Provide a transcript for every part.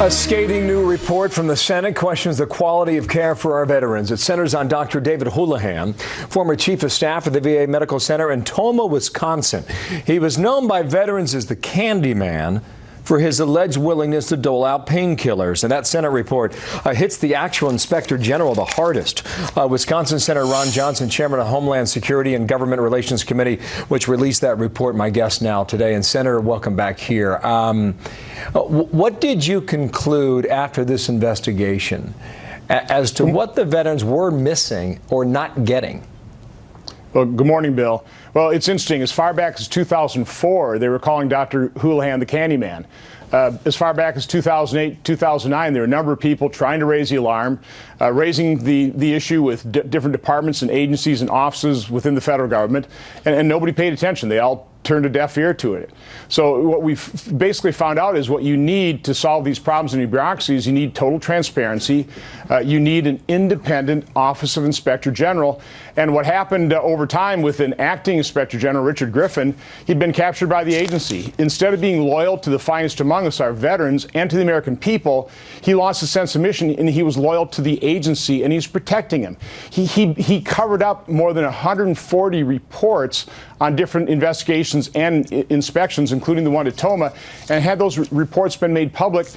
A scathing new report from the Senate questions the quality of care for our veterans. It centers on Dr. David Houlihan, former chief of staff at the VA Medical Center in Tomah, Wisconsin. He was known by veterans as the Candy Man for his alleged willingness to dole out painkillers. And that Senate report hits the actual Inspector General the hardest. Wisconsin Senator Ron Johnson, chairman of Homeland Security and Government Relations Committee, which released that report, my guest now today. And Senator, welcome back here. What did you conclude after this investigation as to what the veterans were missing or not getting? Well, good morning, Bill. Well, it's interesting. As far back as 2004, they were calling Dr. Houlihan the Candy Man. As far back as 2008, 2009, there were a number of people trying to raise the alarm, raising the issue with different departments and agencies and offices within the federal government, and nobody paid attention. They all turned a deaf ear to it. So what we've basically found out is what you need to solve these problems in your bureaucracy is you need total transparency. You need an independent Office of Inspector General. And what happened over time with an acting Inspector General, Richard Griffin, he'd been captured by the agency. Instead of being loyal to the finest among us, our veterans, and to the American people, he lost his sense of mission and he was loyal to the agency and he's protecting him. He covered up more than 140 reports on different investigations and inspections, including the one at Tomah, and had those reports been made public,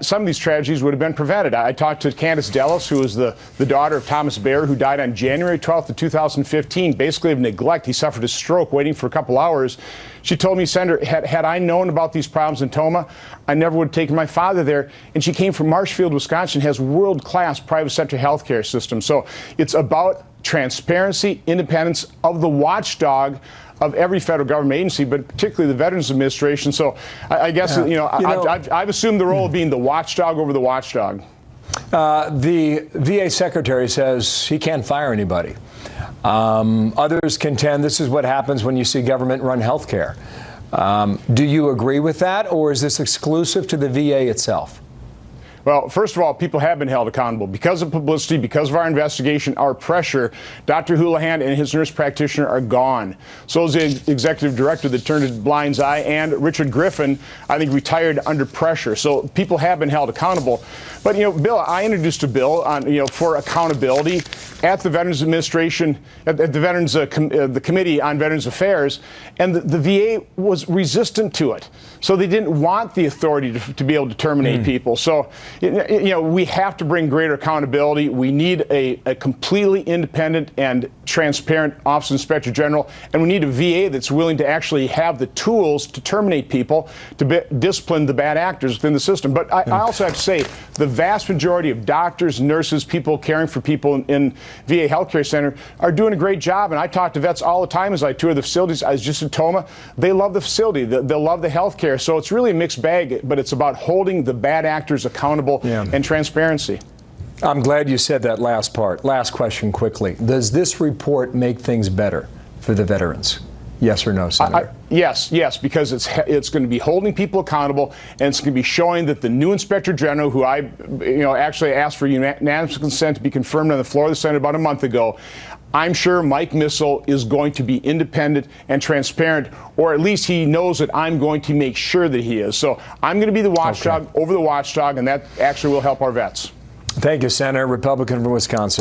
some of these tragedies would have been prevented. I talked to Candace Dellis, who is the daughter of Thomas Baer, who died on January 12th of 2015, basically of neglect. He suffered a stroke waiting for a couple hours. She told me, Senator, had I known about these problems in Tomah, I never would have taken my father there. And she came from Marshfield, Wisconsin, has world-class private sector health care system. So it's about transparency, independence of the watchdog of every federal government agency, but particularly the Veterans Administration. So I guess, I've assumed the role of being the watchdog over the watchdog. The VA secretary says he can't fire anybody. Others contend this is what happens when you see government-run health care. Do you agree with that, or is this exclusive to the VA itself? Well, first of all, people have been held accountable. Because of publicity, because of our investigation, our pressure, Dr. Houlihan and his nurse practitioner are gone. So is the executive director that turned a blind eye, and Richard Griffin, I think, retired under pressure. So people have been held accountable. But, Bill, I introduced a bill on, for accountability at the Veterans Administration, at the Veterans, the Committee on Veterans Affairs, and the VA was resistant to it. So they didn't want the authority to be able to terminate people. So, we have to bring greater accountability. We need a completely independent and transparent Office of Inspector General, and we need a VA that's willing to actually have the tools to terminate people, to discipline the bad actors within the system. But I also have to say, the vast majority of doctors, nurses, people caring for people in VA Healthcare Center are doing a great job. And I talk to vets all the time as I tour the facilities. I was just in Tomah. They love the facility. They love the health care. So it's really a mixed bag, but it's about holding the bad actors accountable and transparency. I'm glad you said that last part. Last question quickly. Does this report make things better for the veterans? Yes or no, Senator? Yes, because it's going to be holding people accountable, and it's going to be showing that the new Inspector General, who I actually asked for unanimous consent to be confirmed on the floor of the Senate about a month ago, I'm sure Mike Missel is going to be independent and transparent, or at least he knows that I'm going to make sure that he is. So I'm going to be the watchdog over the watchdog, and that actually will help our vets. Thank you, Senator. Republican from Wisconsin.